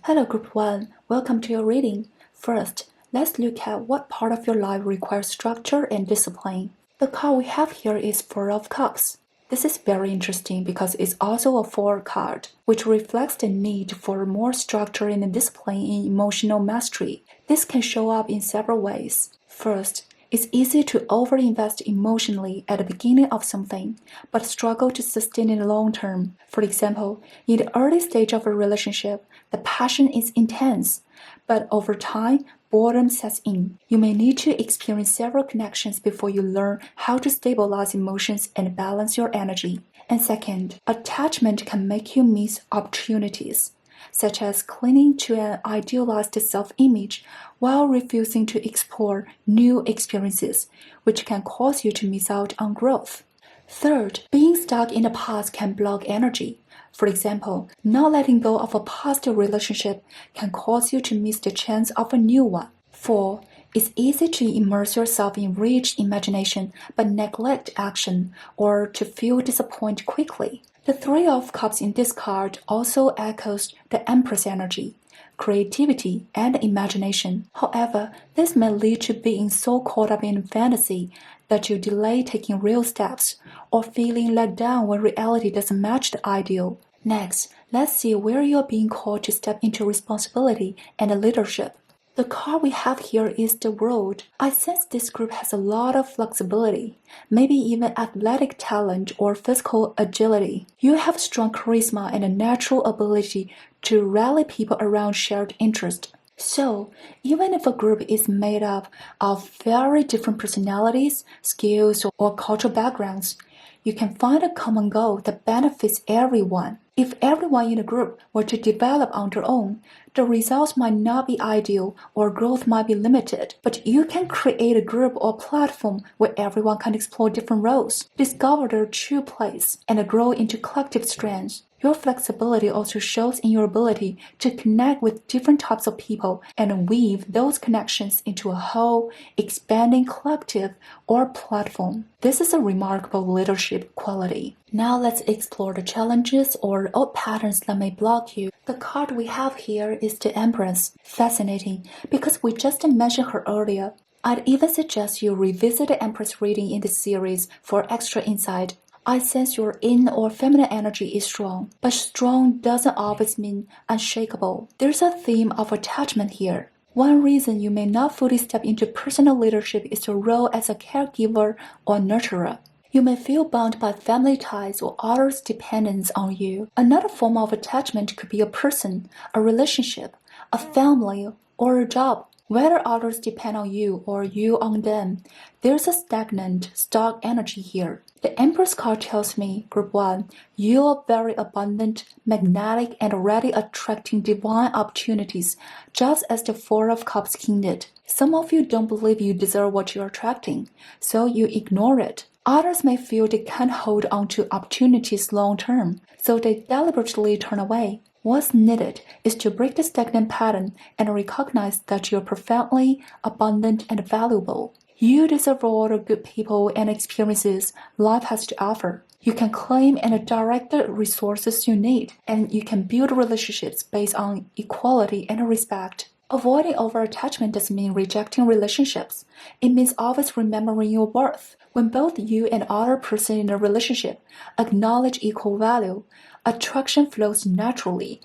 Hello, Group 1. Welcome to your reading. First, let's look at what part of your life requires structure and discipline. The card we have here is Four of Cups. This is very interesting because it's also a four card, which reflects the need for more structure and discipline in emotional mastery. This can show up in several ways. First, it's easy to overinvest emotionally at the beginning of something, but struggle to sustain it long term. For example, in the early stage of a relationship, the passion is intense, but over time, boredom sets in. You may need to experience several connections before you learn how to stabilize emotions and balance your energy. And second, attachment can make you miss opportunities, such as clinging to an idealized self-image while refusing to explore new experiences, which can cause you to miss out on growth. Third, being stuck in the past can block energy. For example, not letting go of a past relationship can cause you to miss the chance of a new one. 4. It's easy to immerse yourself in rich imagination but neglect action or to feel disappointed quickly. The Three of Cups in this card also echoes the Empress energy, creativity, and imagination. However, this may lead to being so caught up in fantasy that you delay taking real steps or feeling let down when reality doesn't match the ideal. Next, let's see where you're being called to step into responsibility and leadership. The card we have here is the World. I sense this group has a lot of flexibility, maybe even athletic talent or physical agility. You have strong charisma and a natural ability to rally people around shared interest. So, even if a group is made up of very different personalities, skills, or cultural backgrounds, you can find a common goal that benefits everyone. If everyone in the group were to develop on their own, the results might not be ideal or growth might be limited, but you can create a group or platform where everyone can explore different roles, discover their true place, and grow into collective strengths. Your flexibility also shows in your ability to connect with different types of people and weave those connections into a whole, expanding collective or platform. This is a remarkable leadership quality. Now let's explore the challenges or old patterns that may block you. The card we have here is the Empress. Fascinating, because we just mentioned her earlier. I'd even suggest you revisit the Empress reading in this series for extra insight. I sense your yin or feminine energy is strong, but strong doesn't always mean unshakable. There's a theme of attachment here. One reason you may not fully step into personal leadership is your role as a caregiver or nurturer. You may feel bound by family ties or others' dependence on you. Another form of attachment could be a person, a relationship, a family, or a job. Whether others depend on you or you on them, there's a stagnant, stuck energy here. The Empress card tells me, Group 1, you are very abundant, magnetic, and already attracting divine opportunities, just as the Four of Cups hinted. Some of you don't believe you deserve what you're attracting, so you ignore it. Others may feel they can't hold on to opportunities long term, so they deliberately turn away. What's needed is to break the stagnant pattern and recognize that you're profoundly abundant and valuable. You deserve all the good people and experiences life has to offer. You can claim and direct the resources you need, and you can build relationships based on equality and respect. Avoiding over-attachment doesn't mean rejecting relationships. It means always remembering your worth. When both you and other person in a relationship acknowledge equal value, attraction flows naturally,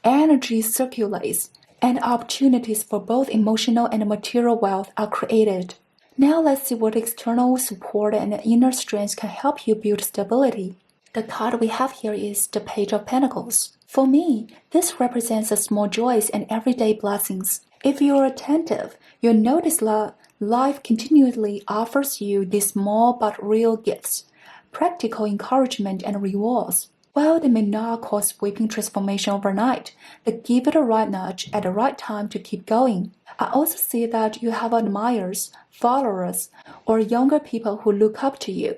energy circulates, and opportunities for both emotional and material wealth are created. Now let's see what external support and inner strength can help you build stability. The card we have here is the Page of Pentacles. For me, this represents the small joys and everyday blessings. If you're attentive, you'll notice that life continually offers you these small but real gifts, practical encouragement and rewards. While they may not cause sweeping transformation overnight, they give it a right nudge at the right time to keep going. I also see that you have admirers, followers, or younger people who look up to you.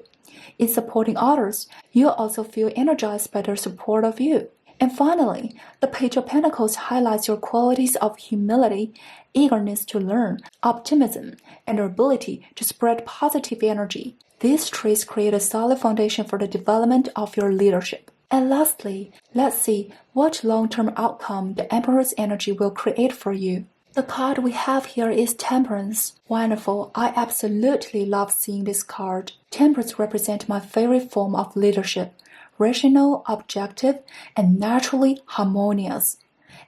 In supporting others, you also feel energized by their support of you. And finally, the Page of Pentacles highlights your qualities of humility, eagerness to learn, optimism, and your ability to spread positive energy. These traits create a solid foundation for the development of your leadership. And lastly, let's see what long-term outcome the Emperor's energy will create for you. The card we have here is Temperance. Wonderful. I absolutely love seeing this card. Temperance represents my favorite form of leadership. Rational, objective, and naturally harmonious.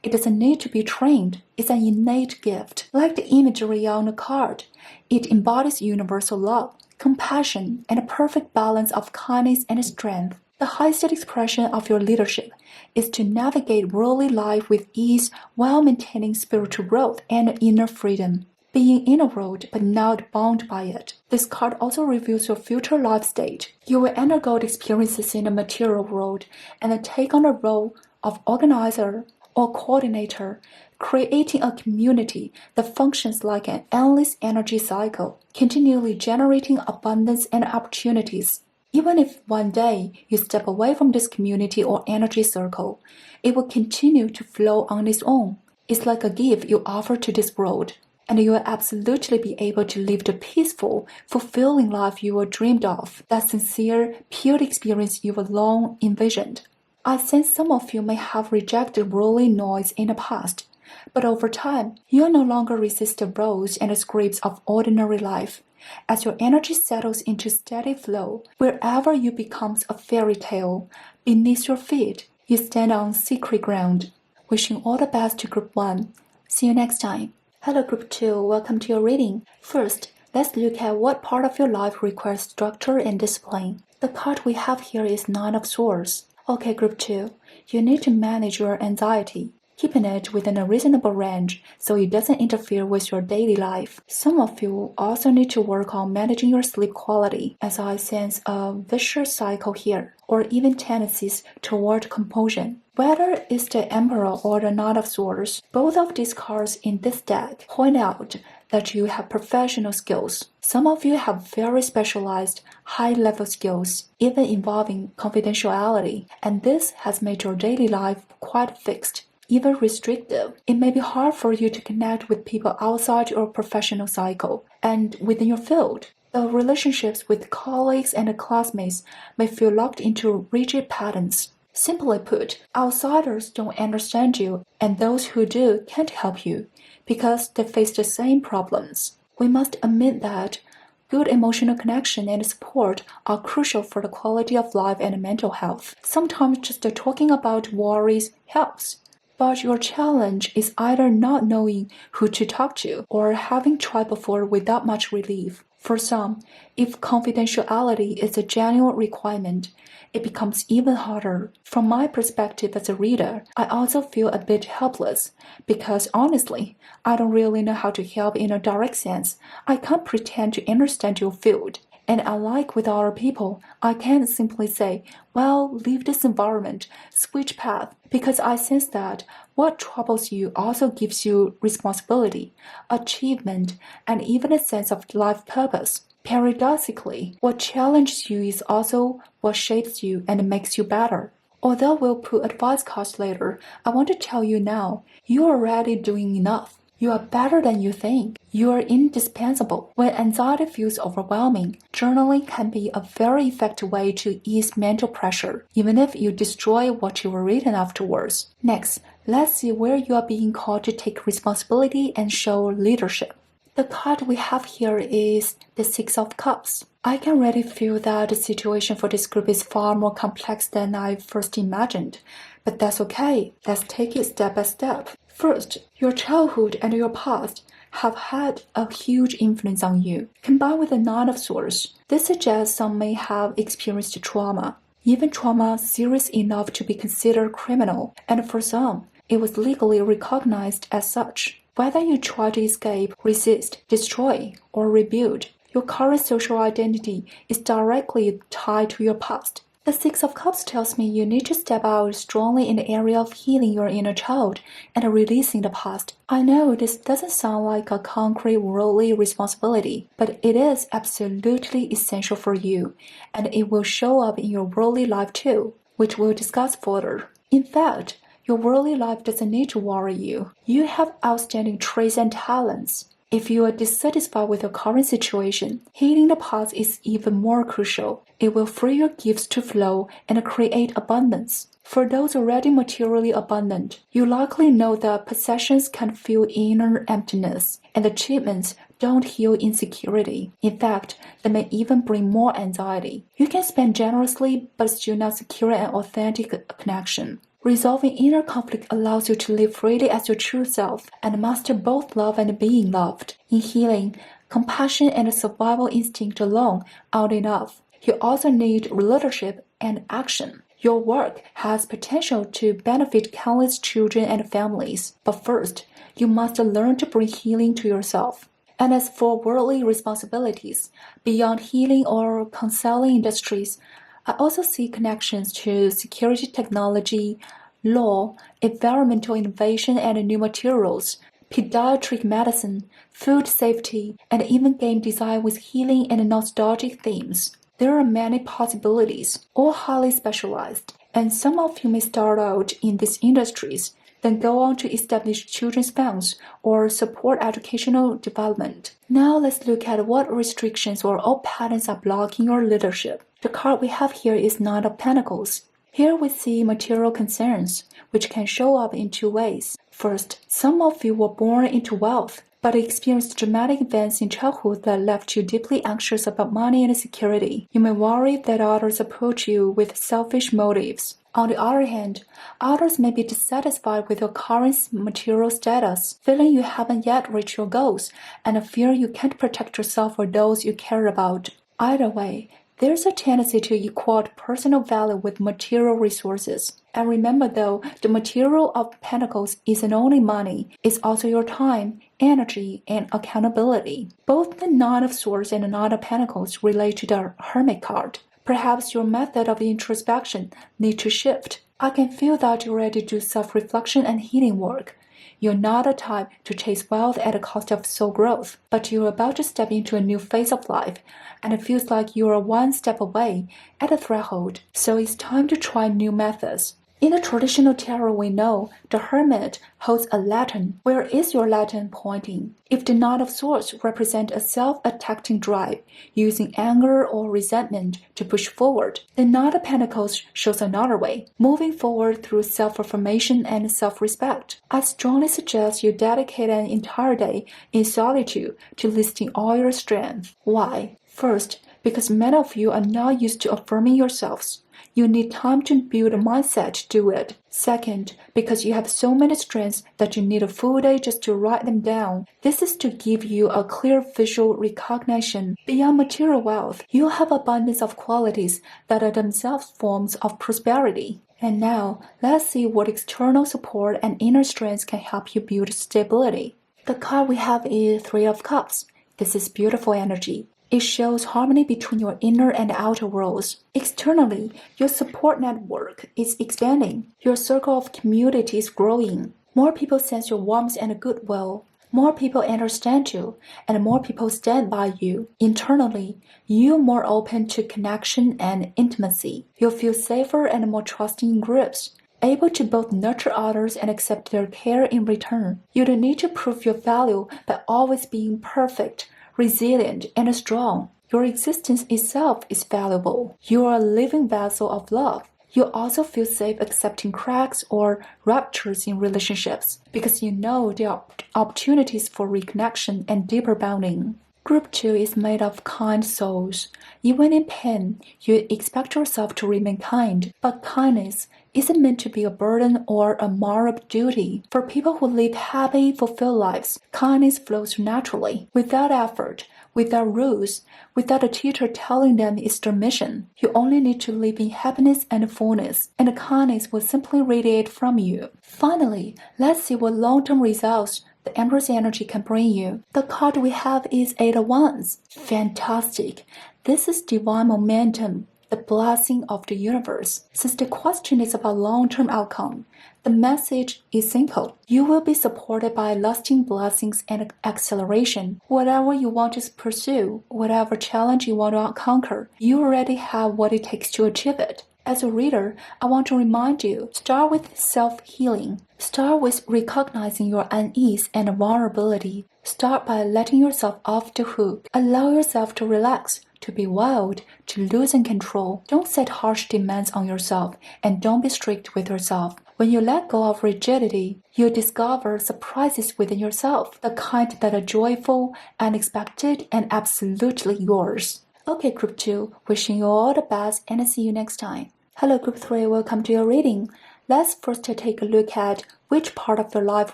It doesn't need to be trained. It's an innate gift. Like the imagery on the card, it embodies universal love, compassion, and a perfect balance of kindness and strength. The highest expression of your leadership is to navigate worldly life with ease while maintaining spiritual growth and inner freedom. Being in a world but not bound by it. This card also reveals your future life stage. You will undergo experiences in the material world and take on the role of organizer or coordinator, creating a community that functions like an endless energy cycle, continually generating abundance and opportunities. Even if one day you step away from this community or energy circle, it will continue to flow on its own. It's like a gift you offer to this world, and you will absolutely be able to live the peaceful, fulfilling life you were dreamed of, that sincere, pure experience you have long envisioned. I sense some of you may have rejected worldly noise in the past, but over time, you'll no longer resist the roles and the scripts of ordinary life. As your energy settles into steady flow, wherever you becomes a fairy tale, beneath your feet, you stand on sacred ground. Wishing all the best to Group 1. See you next time. Hello Group 2, welcome to your reading. First, let's look at what part of your life requires structure and discipline. The card we have here is Nine of Swords. Okay, Group 2, you need to manage your anxiety, keeping it within a reasonable range so it doesn't interfere with your daily life. Some of you also need to work on managing your sleep quality, as I sense a vicious cycle here, or even tendencies toward compulsion. Whether it's the Emperor or the Knight of Swords, both of these cards in this deck point out that you have professional skills. Some of you have very specialized, high-level skills, even involving confidentiality, and this has made your daily life quite fixed, even restrictive. It may be hard for you to connect with people outside your professional cycle and within your field. The relationships with colleagues and classmates may feel locked into rigid patterns. Simply put, outsiders don't understand you, and those who do can't help you because they face the same problems. We must admit that good emotional connection and support are crucial for the quality of life and mental health. Sometimes just talking about worries helps. But your challenge is either not knowing who to talk to or having tried before without much relief. For some, if confidentiality is a genuine requirement, it becomes even harder. From my perspective as a reader, I also feel a bit helpless because honestly, I don't really know how to help in a direct sense. I can't pretend to understand your field. And unlike with other people, I can't simply say, well, leave this environment, switch path, because I sense that what troubles you also gives you responsibility, achievement, and even a sense of life purpose. Paradoxically, what challenges you is also what shapes you and makes you better. Although we'll put advice cards later, I want to tell you now, you are already doing enough. You are better than you think. You are indispensable. When anxiety feels overwhelming, journaling can be a very effective way to ease mental pressure, even if you destroy what you were reading afterwards. Next, let's see where you are being called to take responsibility and show leadership. The card we have here is the Six of Cups. I can already feel that the situation for this group is far more complex than I first imagined, but that's okay. Let's take it step by step. First, your childhood and your past have had a huge influence on you. Combined with the Nine of Swords, this suggests some may have experienced trauma, even trauma serious enough to be considered criminal, and for some, it was legally recognized as such. Whether you try to escape, resist, destroy, or rebuild, your current social identity is directly tied to your past. The Six of Cups tells me you need to step out strongly in the area of healing your inner child and releasing the past. I know this doesn't sound like a concrete worldly responsibility, but it is absolutely essential for you, and it will show up in your worldly life too, which we'll discuss further. In fact, your worldly life doesn't need to worry you. You have outstanding traits and talents. If you are dissatisfied with your current situation, healing the past is even more crucial. It will free your gifts to flow and create abundance. For those already materially abundant, you likely know that possessions can fill inner emptiness, and achievements don't heal insecurity. In fact, they may even bring more anxiety. You can spend generously but still not secure an authentic connection. Resolving inner conflict allows you to live freely as your true self and master both love and being loved. In healing, compassion and survival instinct alone aren't enough. You also need leadership and action. Your work has potential to benefit countless children and families, but first, you must learn to bring healing to yourself. And as for worldly responsibilities, beyond healing or counseling industries, I also see connections to security technology, law, environmental innovation and new materials, pediatric medicine, food safety, and even game design with healing and nostalgic themes. There are many possibilities, all highly specialized, and some of you may start out in these industries, then go on to establish children's funds or support educational development. Now let's look at what restrictions or old patterns are blocking your leadership. The card we have here is Knight of Pentacles. Here we see material concerns, which can show up in two ways. First, some of you were born into wealth, but experienced dramatic events in childhood that left you deeply anxious about money and security. You may worry that others approach you with selfish motives. On the other hand, others may be dissatisfied with your current material status, feeling you haven't yet reached your goals, and fear you can't protect yourself or those you care about. Either way, there's a tendency to equate personal value with material resources. And remember though, the material of Pentacles isn't only money, it's also your time, energy, and accountability. Both the Knight of Swords and the Knight of Pentacles relate to the Hermit card. Perhaps your method of introspection needs to shift. I can feel that you're ready to do self-reflection and healing work. You're not the type to chase wealth at the cost of soul growth, but you're about to step into a new phase of life, and it feels like you're one step away at the threshold, so it's time to try new methods. In the traditional tarot we know, the Hermit holds a lantern. Where is your lantern pointing? If the Knight of Swords represents a self-attacking drive, using anger or resentment to push forward, the Knight of Pentacles shows another way, moving forward through self-affirmation and self-respect. I strongly suggest you dedicate an entire day in solitude to listing all your strength. Why? First, because many of you are not used to affirming yourselves. You need time to build a mindset to do it. Second, because you have so many strengths that you need a full day just to write them down. This is to give you a clear visual recognition. Beyond material wealth, you have abundance of qualities that are themselves forms of prosperity. And now, let's see what external support and inner strength can help you build stability. The card we have is Three of Cups. This is beautiful energy. It shows harmony between your inner and outer worlds. Externally, your support network is expanding. Your circle of community is growing. More people sense your warmth and goodwill. More people understand you, and more people stand by you. Internally, you're more open to connection and intimacy. You'll feel safer and more trusting in groups, able to both nurture others and accept their care in return. You don't need to prove your value by always being perfect, resilient, and strong. Your existence itself is valuable. You are a living vessel of love. You also feel safe accepting cracks or ruptures in relationships because you know there are opportunities for reconnection and deeper bonding. Group 2 is made of kind souls. Even in pain, you expect yourself to remain kind, but kindness isn't meant to be a burden or a moral duty. For people who live happy, fulfilled lives, kindness flows naturally, without effort, without rules, without a teacher telling them it's their mission. You only need to live in happiness and fullness, and the kindness will simply radiate from you. Finally, let's see what long-term results the Empress energy can bring you. The card we have is Eight of Wands. Fantastic! This is divine momentum, the blessing of the universe. Since the question is about long-term outcome, the message is simple. You will be supported by lasting blessings and acceleration. Whatever you want to pursue, whatever challenge you want to conquer, you already have what it takes to achieve it. As a reader, I want to remind you, start with self-healing. Start with recognizing your unease and vulnerability. Start by letting yourself off the hook. Allow yourself to relax, to be wild, to loosen control. Don't set harsh demands on yourself, and don't be strict with yourself. When you let go of rigidity, you discover surprises within yourself, the kind that are joyful, unexpected, and absolutely yours. Okay, Group 2, wishing you all the best and see you next time. Hello, Group 3, welcome to your reading. Let's first take a look at which part of your life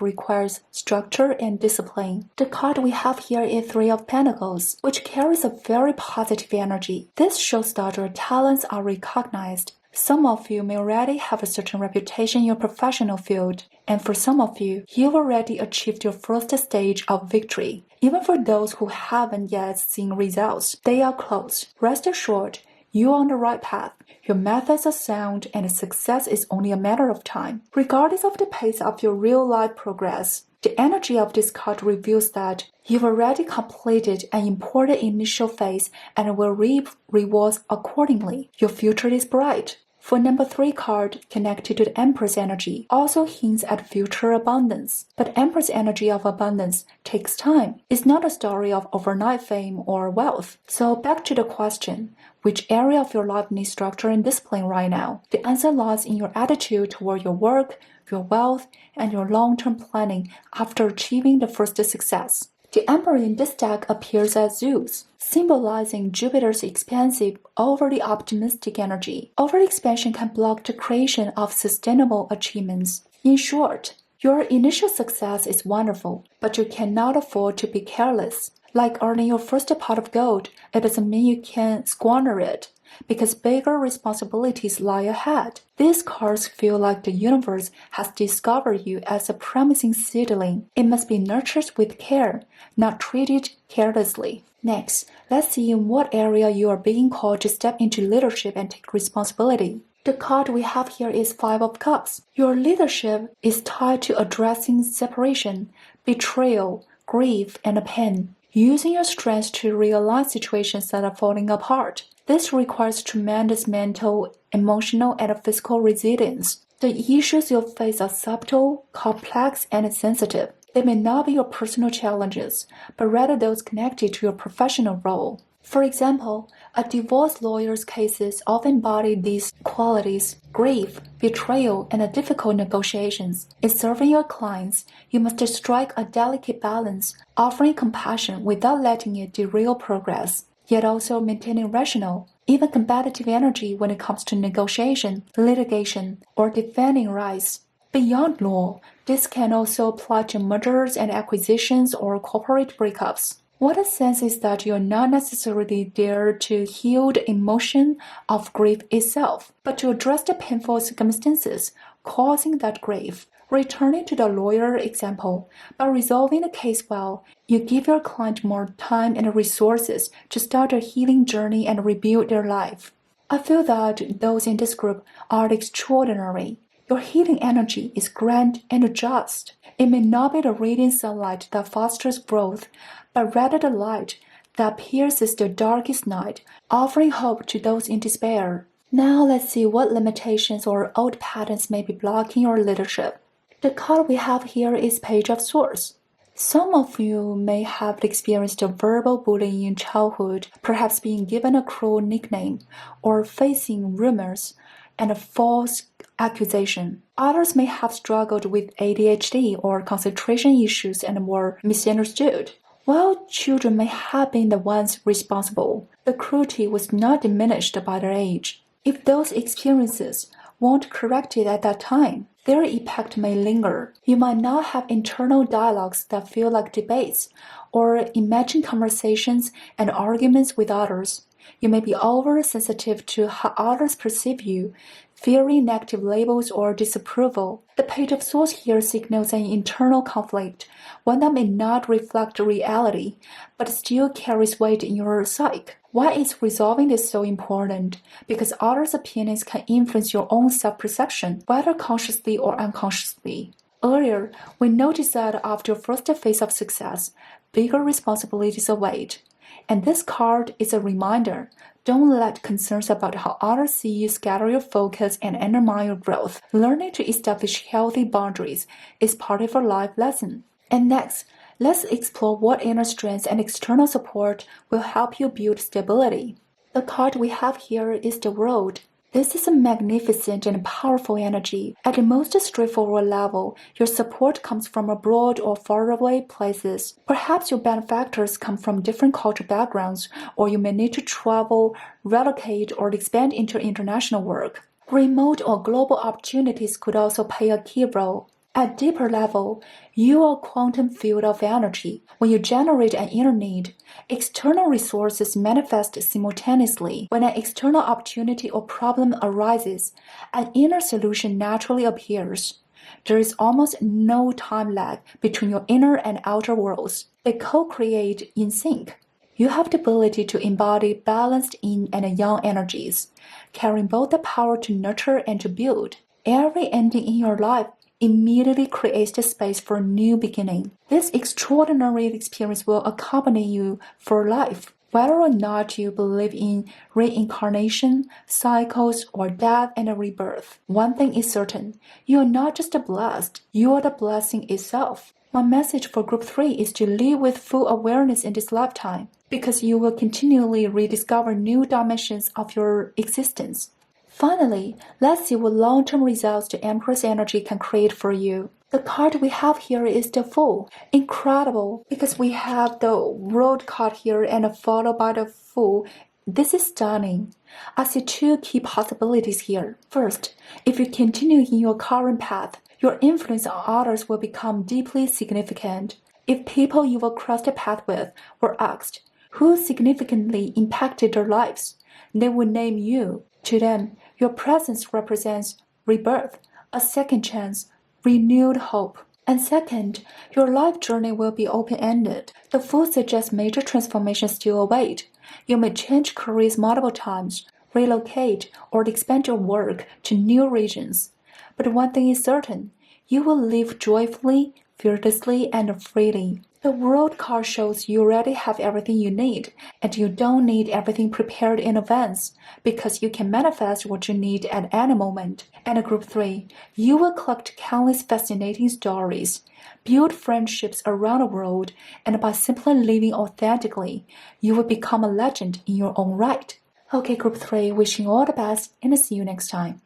requires structure and discipline. The card we have here is Three of Pentacles, which carries a very positive energy. This shows that your talents are recognized. Some of you may already have a certain reputation in your professional field, and for some of you, you've already achieved your first stage of victory. Even for those who haven't yet seen results, they are close. Rest assured, you're on the right path. Your methods are sound and success is only a matter of time. Regardless of the pace of your real-life progress, the energy of this card reveals that you've already completed an important initial phase and will reap rewards accordingly. Your future is bright. For number 3 card, connected to the Empress energy, also hints at future abundance. But Empress energy of abundance takes time. It's not a story of overnight fame or wealth. So back to the question, which area of your life needs structure and discipline right now? The answer lies in your attitude toward your work, your wealth, and your long-term planning after achieving the first success. The Emperor in this deck appears as Zeus, symbolizing Jupiter's expansive, overly optimistic energy. Overexpansion can block the creation of sustainable achievements. In short, your initial success is wonderful, but you cannot afford to be careless. Like earning your first pot of gold, it doesn't mean you can squander it, because bigger responsibilities lie ahead. These cards feel like the universe has discovered you as a promising seedling. It must be nurtured with care, not treated carelessly. Next, let's see in what area you are being called to step into leadership and take responsibility. The card we have here is Five of Cups. Your leadership is tied to addressing separation, betrayal, grief, and pain, using your strengths to realign situations that are falling apart. This requires tremendous mental, emotional, and physical resilience. The issues you face are subtle, complex, and sensitive. They may not be your personal challenges, but rather those connected to your professional role. For example, a divorce lawyer's cases often embody these qualities: grief, betrayal, and difficult negotiations. In serving your clients, you must strike a delicate balance, offering compassion without letting it derail progress, yet also maintaining rational, even competitive energy when it comes to negotiation, litigation, or defending rights. Beyond law, this can also apply to mergers and acquisitions or corporate breakups. What it says is that you're not necessarily there to heal the emotion of grief itself, but to address the painful circumstances causing that grief. Returning to the lawyer example, by resolving the case well, you give your client more time and resources to start a healing journey and rebuild their life. I feel that those in this group are extraordinary. Your healing energy is grand and just. It may not be the radiant sunlight that fosters growth, but rather the light that pierces the darkest night, offering hope to those in despair. Now let's see what limitations or old patterns may be blocking your leadership. The card we have here is Page of Swords. Some of you may have experienced verbal bullying in childhood, perhaps being given a cruel nickname, or facing rumors and a false accusation. Others may have struggled with ADHD or concentration issues and were misunderstood. While children may have been the ones responsible, the cruelty was not diminished by their age. If those experiences weren't corrected at that time, their impact may linger. You might not have internal dialogues that feel like debates, or imagine conversations and arguments with others. You may be oversensitive to how others perceive you, fearing negative labels or disapproval. The Page of Swords here signals an internal conflict, one that may not reflect reality, but still carries weight in your psyche. Why is resolving this so important? Because others' opinions can influence your own self-perception, whether consciously or unconsciously. Earlier, we noticed that after your first phase of success, bigger responsibilities await. And this card is a reminder. Don't let concerns about how others see you scatter your focus and undermine your growth. Learning to establish healthy boundaries is part of your life lesson. And next, let's explore what inner strength and external support will help you build stability. The card we have here is the World. This is a magnificent and powerful energy. At the most straightforward level, your support comes from abroad or faraway places. Perhaps your benefactors come from different cultural backgrounds, or you may need to travel, relocate, or expand into international work. Remote or global opportunities could also play a key role. At deeper level, you are a quantum field of energy. When you generate an inner need, external resources manifest simultaneously. When an external opportunity or problem arises, an inner solution naturally appears. There is almost no time lag between your inner and outer worlds. They co-create in sync. You have the ability to embody balanced yin and yang energies, carrying both the power to nurture and to build. Every ending in your life immediately creates the space for a new beginning. This extraordinary experience will accompany you for life. Whether or not you believe in reincarnation, cycles, or death and rebirth, one thing is certain: you are not just blessed, you are the blessing itself. My message for Group 3 is to live with full awareness in this lifetime, because you will continually rediscover new dimensions of your existence. Finally, let's see what long-term results the Empress energy can create for you. The card we have here is the Fool. Incredible, because we have the World card here and followed by the Fool. This is stunning. I see two key possibilities here. First, if you continue in your current path, your influence on others will become deeply significant. If people you will cross the path with were asked who significantly impacted their lives, they would name you. To them, your presence represents rebirth, a second chance, renewed hope. And second, your life journey will be open-ended. The Fool suggests major transformations still await. You may change careers multiple times, relocate, or expand your work to new regions. But one thing is certain: you will live joyfully, fearlessly, and freely. The World card shows you already have everything you need, and you don't need everything prepared in advance, because you can manifest what you need at any moment. And Group 3, you will collect countless fascinating stories, build friendships around the world, and by simply living authentically, you will become a legend in your own right. Okay, Group 3, wishing you all the best, and see you next time.